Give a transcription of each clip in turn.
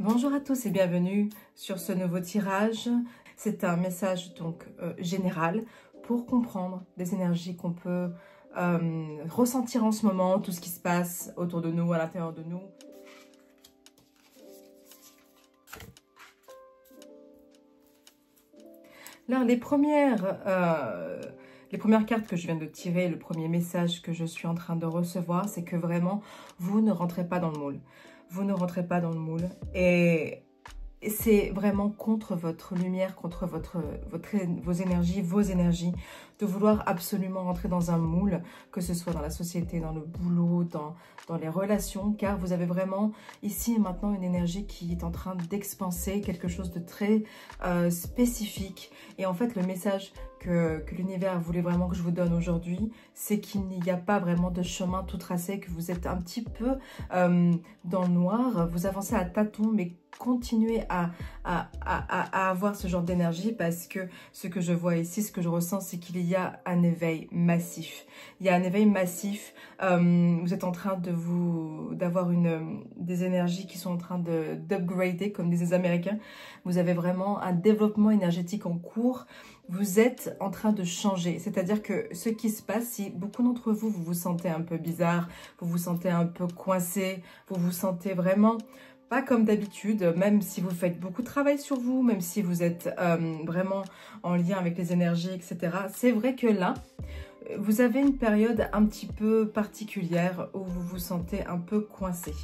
Bonjour à tous et bienvenue sur ce nouveau tirage. C'est un message donc général pour comprendre les énergies qu'on peut ressentir en ce moment, tout ce qui se passe autour de nous, à l'intérieur de nous. Alors les premières cartes que je viens de tirer, le premier message que je suis en train de recevoir, c'est que vraiment, vous ne rentrez pas dans le moule. Vous ne rentrez pas dans le moule et c'est vraiment contre votre lumière, contre vos énergies, de vouloir absolument rentrer dans un moule, que ce soit dans la société, dans le boulot, dans les relations, car vous avez vraiment ici et maintenant une énergie qui est en train d'expanser, quelque chose de très spécifique. Et en fait, le message que l'univers voulait vraiment que je vous donne aujourd'hui, c'est qu'il n'y a pas vraiment de chemin tout tracé, que vous êtes un petit peu dans le noir, vous avancez à tâtons, mais continuez à avoir ce genre d'énergie, parce que ce que je vois ici, ce que je ressens, c'est qu'il y a un éveil massif. Il y a un éveil massif, vous êtes en train d'avoir des énergies qui sont en train d'upgrader, comme disent les Américains. Vous avez vraiment un développement énergétique en cours. Vous êtes en train de changer, c'est-à-dire que ce qui se passe, si beaucoup d'entre vous, vous vous sentez un peu bizarre, vous vous sentez un peu coincé, vous vous sentez vraiment pas comme d'habitude, même si vous faites beaucoup de travail sur vous, même si vous êtes vraiment en lien avec les énergies, etc. C'est vrai que là, vous avez une période un petit peu particulière où vous vous sentez un peu coincé.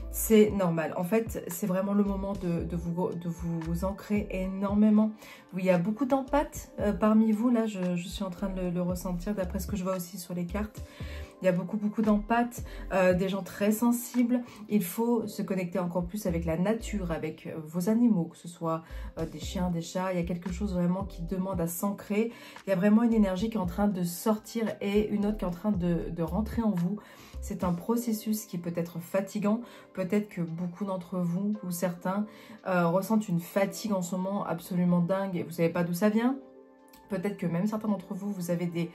C'est normal. En fait, c'est vraiment le moment de vous ancrer énormément. Il y a beaucoup d'empathie parmi vous. Là, je suis en train de le ressentir d'après ce que je vois aussi sur les cartes. Il y a beaucoup d'empathie, des gens très sensibles. Il faut se connecter encore plus avec la nature, avec vos animaux, que ce soit des chiens, des chats. Il y a quelque chose vraiment qui demande à s'ancrer. Il y a vraiment une énergie qui est en train de sortir et une autre qui est en train de rentrer en vous. C'est un processus qui peut être fatigant. Peut-être que beaucoup d'entre vous, ou certains, ressentent une fatigue en ce moment absolument dingue et vous ne savez pas d'où ça vient. Peut-être que même certains d'entre vous, vous avez des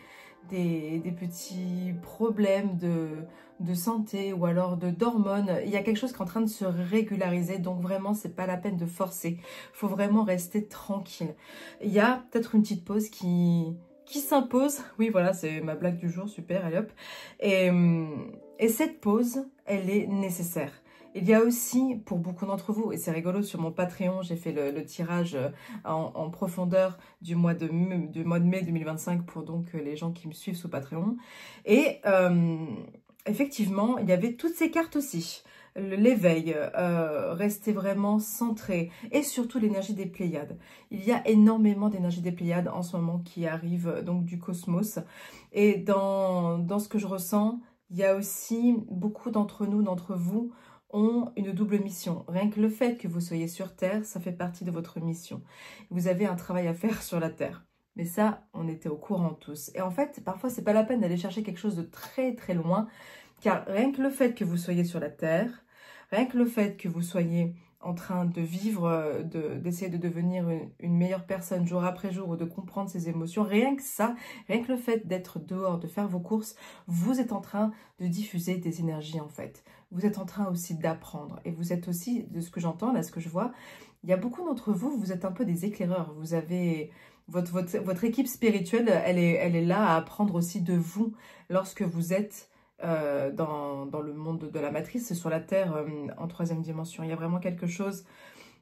petits problèmes de santé ou alors d'hormones. Il y a quelque chose qui est en train de se régulariser, donc vraiment, c'est pas la peine de forcer. Il faut vraiment rester tranquille. Il y a peut-être une petite pause qui s'impose. Oui, voilà, c'est ma blague du jour, super, allez hop. Et cette pause, elle est nécessaire. Il y a aussi, pour beaucoup d'entre vous, et c'est rigolo, sur mon Patreon, j'ai fait le tirage en profondeur du mois de mai 2025 pour donc les gens qui me suivent sous Patreon. Et effectivement, il y avait toutes ces cartes aussi. L'éveil, rester vraiment centré et surtout l'énergie des Pléiades. Il y a énormément d'énergie des Pléiades en ce moment qui arrive donc du cosmos. Et dans ce que je ressens, il y a aussi beaucoup d'entre nous, d'entre vous, ont une double mission. Rien que le fait que vous soyez sur Terre, ça fait partie de votre mission. Vous avez un travail à faire sur la Terre. Mais ça, on était au courant tous. Et en fait, parfois, c'est pas la peine d'aller chercher quelque chose de très très loin, car rien que le fait que vous soyez sur la Terre, rien que le fait que vous soyez en train de vivre, d'essayer de devenir une meilleure personne jour après jour, ou de comprendre ses émotions, rien que ça, rien que le fait d'être dehors, de faire vos courses, vous êtes en train de diffuser des énergies en fait. Vous êtes en train aussi d'apprendre. Et vous êtes aussi, de ce que j'entends, là, ce que je vois, il y a beaucoup d'entre vous, vous êtes un peu des éclaireurs. Vous avez votre équipe spirituelle, elle est là à apprendre aussi de vous lorsque vous êtes dans le monde de la matrice, sur la Terre, en troisième dimension. Il y a vraiment quelque chose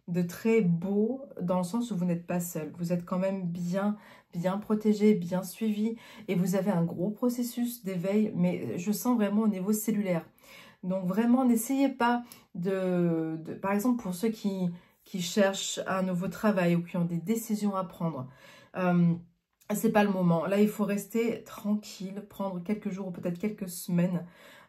de très beau dans le sens où vous n'êtes pas seul. Vous êtes quand même bien protégé, bien suivi et vous avez un gros processus d'éveil, mais je sens vraiment au niveau cellulaire. Donc vraiment, n'essayez pas par exemple, pour ceux qui cherchent un nouveau travail ou qui ont des décisions à prendre, c'est pas le moment. Là, il faut rester tranquille, prendre quelques jours ou peut-être quelques semaines.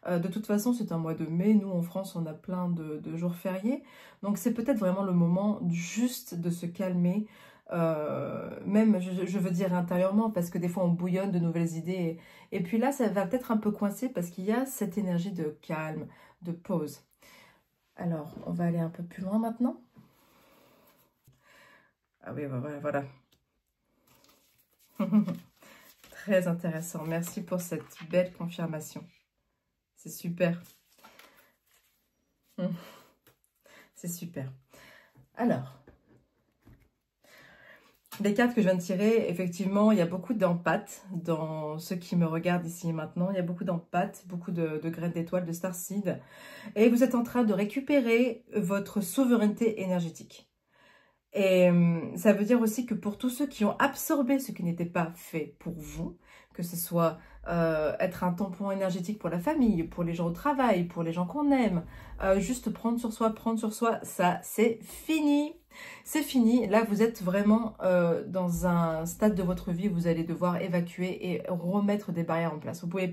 De toute façon, c'est un mois de mai. Nous, en France, on a plein de jours fériés. Donc, c'est peut-être vraiment le moment juste de se calmer. Même, je veux dire intérieurement, parce que des fois, on bouillonne de nouvelles idées. Et puis là, ça va peut-être un peu coincer parce qu'il y a cette énergie de calme, de pause. Alors, on va aller un peu plus loin maintenant. Ah oui, voilà. Très intéressant. Merci pour cette belle confirmation. C'est super. C'est super. Alors, les cartes que je viens de tirer, effectivement, il y a beaucoup d'empathie dans ceux qui me regardent ici et maintenant. Il y a beaucoup d'empathie, beaucoup de graines d'étoiles, de starseed. Et vous êtes en train de récupérer votre souveraineté énergétique. Et ça veut dire aussi que pour tous ceux qui ont absorbé ce qui n'était pas fait pour vous, que ce soit être un tampon énergétique pour la famille, pour les gens au travail, pour les gens qu'on aime, juste prendre sur soi, ça c'est fini. C'est fini. Là, vous êtes vraiment dans un stade de votre vie où vous allez devoir évacuer et remettre des barrières en place. Vous pouvez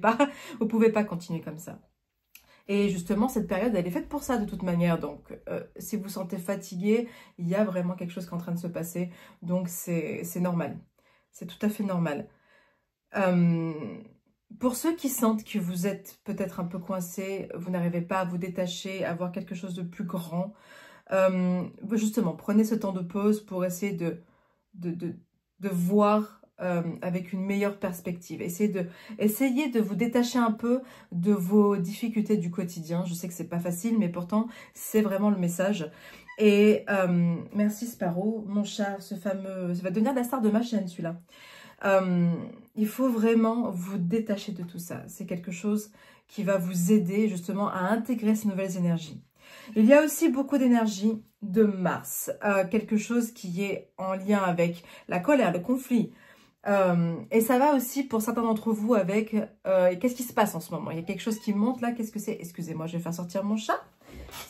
pas continuer comme ça. Et justement, cette période, elle est faite pour ça de toute manière. Donc, si vous vous sentez fatigué, il y a vraiment quelque chose qui est en train de se passer. Donc, c'est normal. C'est tout à fait normal. Pour ceux qui sentent que vous êtes peut-être un peu coincé, vous n'arrivez pas à vous détacher, à voir quelque chose de plus grand, justement, prenez ce temps de pause pour essayer de voir avec une meilleure perspective. Essayez de vous détacher un peu de vos difficultés du quotidien. Je sais que c'est pas facile, mais pourtant, c'est vraiment le message. Et merci Sparrow, mon chat, ce fameux... Ça va devenir la star de ma chaîne, celui-là. Il faut vraiment vous détacher de tout ça. C'est quelque chose qui va vous aider justement à intégrer ces nouvelles énergies. Il y a aussi beaucoup d'énergie de Mars, quelque chose qui est en lien avec la colère, le conflit. Et ça va aussi pour certains d'entre vous avec... qu'est-ce qui se passe en ce moment? Il y a quelque chose qui monte là, qu'est-ce que c'est? Excusez-moi, je vais faire sortir mon chat.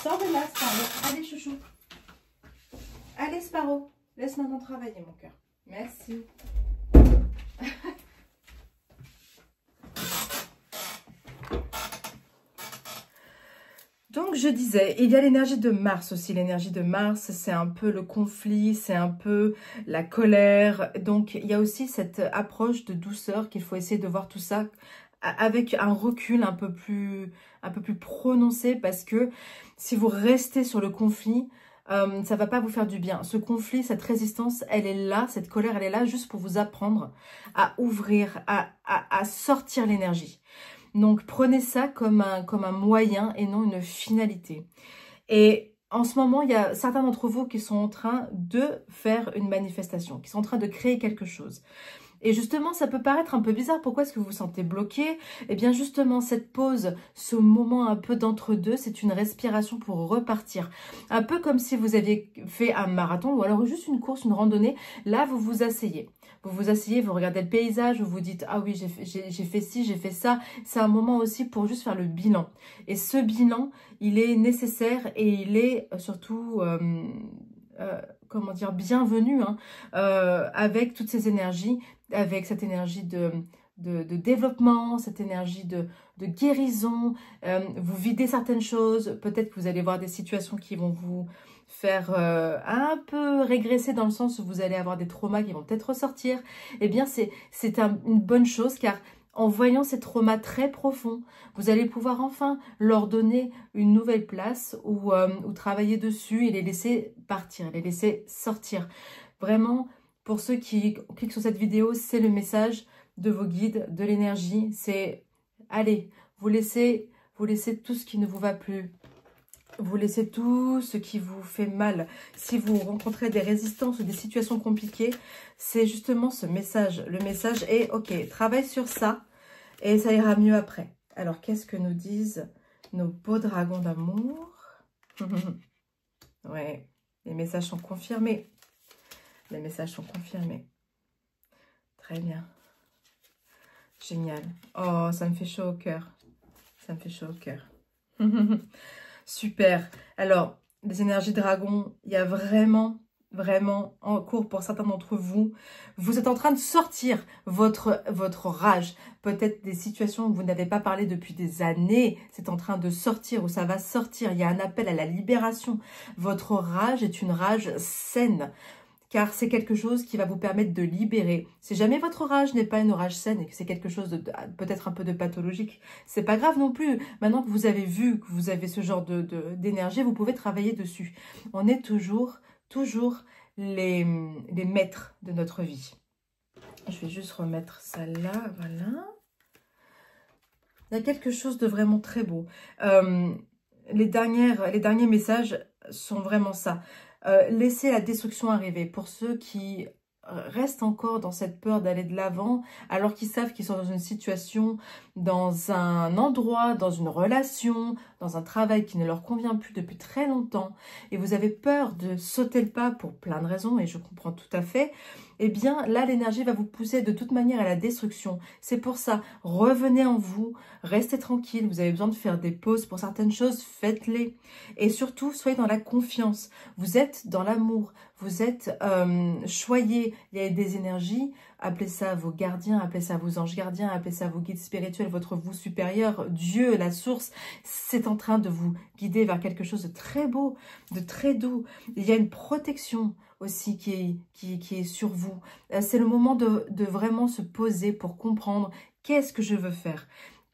Sors de là, Sparrow. Allez, chouchou. Allez, Sparrow. Laisse maman travailler, mon cœur. Merci. Donc, je disais, il y a l'énergie de Mars aussi. L'énergie de Mars, c'est un peu le conflit, c'est un peu la colère. Donc, il y a aussi cette approche de douceur qu'il faut essayer de voir tout ça avec un recul un peu plus prononcé. Parce que si vous restez sur le conflit, ça va pas vous faire du bien. Ce conflit, cette résistance, elle est là, cette colère, elle est là juste pour vous apprendre à ouvrir, à sortir l'énergie. Donc, prenez ça comme un moyen et non une finalité. Et en ce moment, il y a certains d'entre vous qui sont en train de faire une manifestation, qui sont en train de créer quelque chose. Et justement, ça peut paraître un peu bizarre. Pourquoi est-ce que vous vous sentez bloqué? Eh bien, justement, cette pause, ce moment un peu d'entre-deux, c'est une respiration pour repartir. Un peu comme si vous aviez fait un marathon ou alors juste une course, une randonnée. Là, vous vous asseyez. Vous vous asseyez, vous regardez le paysage, vous vous dites « Ah oui, j'ai fait ci, j'ai fait ça ». C'est un moment aussi pour juste faire le bilan. Et ce bilan, il est nécessaire et il est surtout... comment dire, bienvenue hein, avec toutes ces énergies, avec cette énergie de développement, cette énergie de guérison. Vous videz certaines choses, peut-être que vous allez voir des situations qui vont vous faire un peu régresser dans le sens où vous allez avoir des traumas qui vont peut-être ressortir. Eh bien, c'est une bonne chose car en voyant ces traumas très profonds, vous allez pouvoir enfin leur donner une nouvelle place ou travailler dessus et les laisser partir, les laisser sortir. Vraiment, pour ceux qui cliquent sur cette vidéo, c'est le message de vos guides, de l'énergie. C'est, allez, vous laissez tout ce qui ne vous va plus. Vous laissez tout ce qui vous fait mal. Si vous rencontrez des résistances ou des situations compliquées, c'est justement ce message. Le message est, ok, travaille sur ça. Et ça ira mieux après. Alors, qu'est-ce que nous disent nos beaux dragons d'amour? Ouais, les messages sont confirmés. Les messages sont confirmés. Très bien. Génial. Oh, ça me fait chaud au cœur. Ça me fait chaud au cœur. Super. Alors, les énergies dragons, il y a vraiment en cours pour certains d'entre vous. Vous êtes en train de sortir votre rage. Peut-être des situations où vous n'avez pas parlé depuis des années. C'est en train de sortir ou ça va sortir. Il y a un appel à la libération. Votre rage est une rage saine. Car c'est quelque chose qui va vous permettre de libérer. Si jamais votre rage n'est pas une rage saine et que c'est quelque chose de peut-être un peu de pathologique, c'est pas grave non plus. Maintenant que vous avez vu que vous avez ce genre d'énergie, vous pouvez travailler dessus. On est toujours les maîtres de notre vie. Je vais juste remettre ça là, voilà. Il y a quelque chose de vraiment très beau. Les derniers messages sont vraiment ça. laissez la destruction arriver. Pour ceux qui restent encore dans cette peur d'aller de l'avant, alors qu'ils savent qu'ils sont dans une situation, dans un endroit, dans une relation, dans un travail qui ne leur convient plus depuis très longtemps, et vous avez peur de sauter le pas pour plein de raisons, et je comprends tout à fait, eh bien là l'énergie va vous pousser de toute manière à la destruction. C'est pour ça, revenez en vous, restez tranquille, vous avez besoin de faire des pauses pour certaines choses, faites-les. Et surtout, soyez dans la confiance, vous êtes dans l'amour, vous êtes choyé, il y a des énergies, appelez ça vos gardiens, appelez ça vos anges gardiens, appelez ça vos guides spirituels, votre vous supérieur, Dieu, la source, c'est en train de vous guider vers quelque chose de très beau, de très doux. Il y a une protection aussi qui est sur vous. C'est le moment de vraiment se poser pour comprendre qu'est-ce que je veux faire.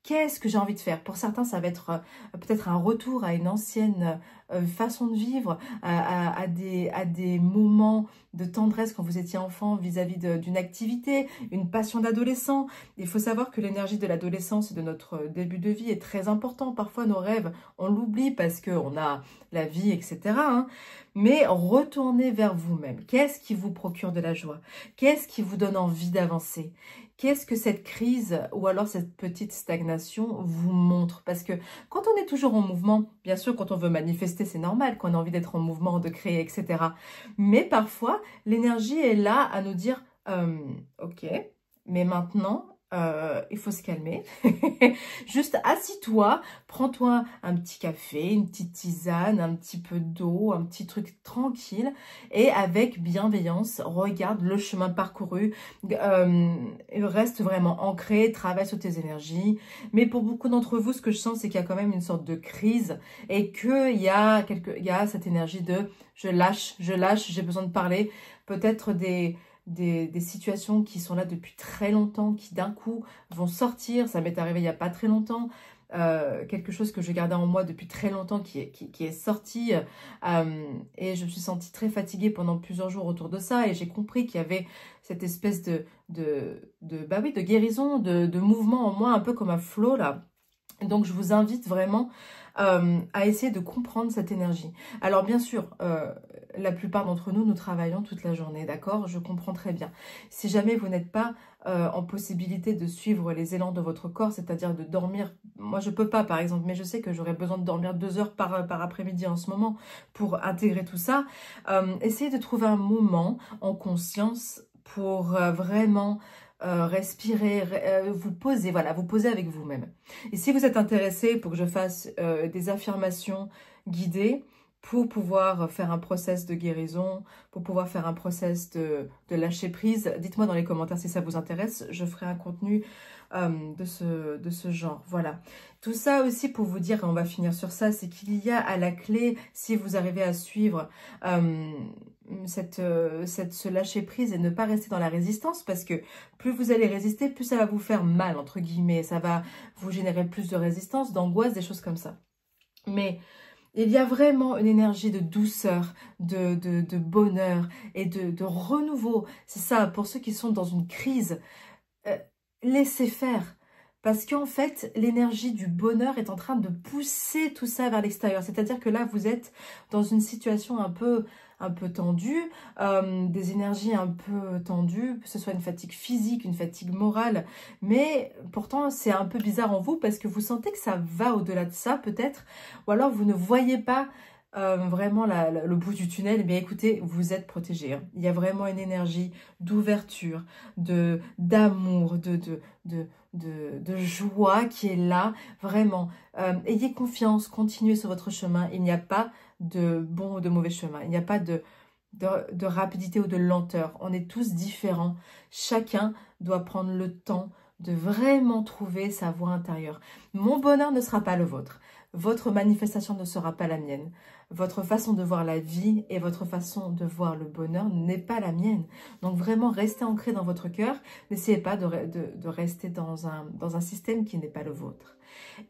Qu'est-ce que j'ai envie de faire? Pour certains, ça va être peut-être un retour à une ancienne façon de vivre, à des moments de tendresse quand vous étiez enfant vis-à-vis d'une activité, une passion d'adolescent. Il faut savoir que l'énergie de l'adolescence et de notre début de vie est très important. Parfois, nos rêves, on l'oublie parce qu'on a la vie, etc. hein. Mais retournez vers vous-même. Qu'est-ce qui vous procure de la joie? Qu'est-ce qui vous donne envie d'avancer? Qu'est-ce que cette crise ou alors cette petite stagnation vous montre? Parce que quand on est toujours en mouvement, bien sûr, quand on veut manifester, c'est normal qu'on a envie d'être en mouvement, de créer, etc. Mais parfois, l'énergie est là à nous dire ok, mais maintenant, il faut se calmer. Juste assis-toi, prends-toi un petit café, une petite tisane, un petit peu d'eau, un petit truc tranquille et avec bienveillance, regarde le chemin parcouru, reste vraiment ancré, travaille sur tes énergies. Mais pour beaucoup d'entre vous, ce que je sens, c'est qu'il y a quand même une sorte de crise et qu'il y a cette énergie de je lâche, j'ai besoin de parler. Peut-être des situations qui sont là depuis très longtemps, qui d'un coup vont sortir. Ça m'est arrivé il n'y a pas très longtemps. Quelque chose que je gardais en moi depuis très longtemps qui est sorti. Et je me suis sentie très fatiguée pendant plusieurs jours autour de ça. Et j'ai compris qu'il y avait cette espèce de guérison, de mouvement en moi, un peu comme un flow là. Donc, je vous invite vraiment à essayer de comprendre cette énergie. Alors, bien sûr, la plupart d'entre nous, nous travaillons toute la journée, d'accord? Je comprends très bien. Si jamais vous n'êtes pas en possibilité de suivre les élans de votre corps, c'est-à-dire de dormir, moi je peux pas par exemple, mais je sais que j'aurais besoin de dormir 2 heures par après-midi en ce moment pour intégrer tout ça, essayez de trouver un moment en conscience pour vraiment respirer, vous poser, voilà, vous poser avec vous-même. Et si vous êtes intéressé pour que je fasse des affirmations guidées pour pouvoir faire un process de guérison, pour pouvoir faire un process de lâcher prise, dites-moi dans les commentaires si ça vous intéresse, je ferai un contenu de ce genre, voilà. Tout ça aussi pour vous dire, et on va finir sur ça, c'est qu'il y a à la clé, si vous arrivez à suivre ce lâcher prise et ne pas rester dans la résistance, parce que plus vous allez résister, plus ça va vous faire mal, entre guillemets, ça va vous générer plus de résistance, d'angoisse, des choses comme ça. Mais il y a vraiment une énergie de douceur, de bonheur et de renouveau. C'est ça, pour ceux qui sont dans une crise, laissez faire. Parce qu'en fait, l'énergie du bonheur est en train de pousser tout ça vers l'extérieur. C'est-à-dire que là, vous êtes dans une situation un peu tendue, des énergies un peu tendues, que ce soit une fatigue physique, une fatigue morale. Mais pourtant, c'est un peu bizarre en vous parce que vous sentez que ça va au-delà de ça peut-être. Ou alors, vous ne voyez pas vraiment le bout du tunnel. Mais écoutez, vous êtes protégés. Hein. Il y a vraiment une énergie d'ouverture, d'amour, de joie qui est là, vraiment. Ayez confiance, continuez sur votre chemin. Il n'y a pas de bon ou de mauvais chemin. Il n'y a pas de rapidité ou de lenteur. On est tous différents. Chacun doit prendre le temps de vraiment trouver sa voie intérieure. Mon bonheur ne sera pas le vôtre. Votre manifestation ne sera pas la mienne. Votre façon de voir la vie et votre façon de voir le bonheur n'est pas la mienne. Donc vraiment, restez ancré dans votre cœur. N'essayez pas de rester dans un système qui n'est pas le vôtre.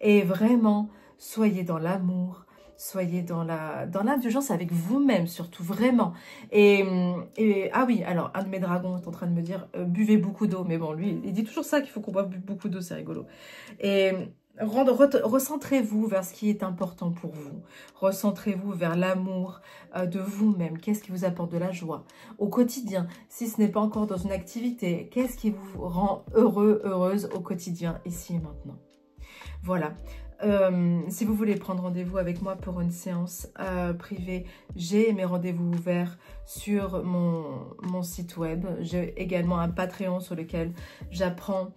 Et vraiment, soyez dans l'amour, soyez dans l'indulgence avec vous-même surtout, vraiment. Et ah oui, alors un de mes dragons est en train de me dire buvez beaucoup d'eau. Mais bon, lui, il dit toujours ça qu'il faut qu'on boive beaucoup d'eau, c'est rigolo. Et Recentrez-vous vers ce qui est important pour vous. Recentrez-vous vers l'amour de vous-même. Qu'est-ce qui vous apporte de la joie au quotidien? Si ce n'est pas encore dans une activité, qu'est-ce qui vous rend heureux, heureuse au quotidien, ici et maintenant? Voilà. Si vous voulez prendre rendez-vous avec moi pour une séance privée, j'ai mes rendez-vous ouverts sur mon site web. J'ai également un Patreon sur lequel j'apprends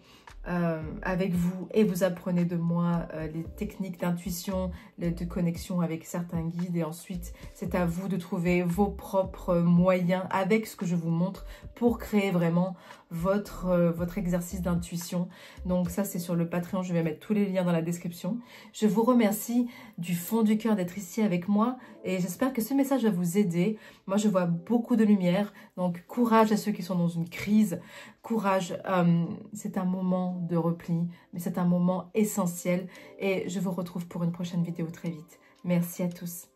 avec vous et vous apprenez de moi les techniques d'intuition, de connexion avec certains guides, et ensuite c'est à vous de trouver vos propres moyens avec ce que je vous montre pour créer vraiment votre exercice d'intuition. Donc ça, c'est sur le Patreon, je vais mettre tous les liens dans la description. Je vous remercie du fond du cœur d'être ici avec moi et j'espère que ce message va vous aider. Moi, je vois beaucoup de lumière, donc courage à ceux qui sont dans une crise. Courage, c'est un moment de repli, mais c'est un moment essentiel et je vous retrouve pour une prochaine vidéo très vite. Merci à tous.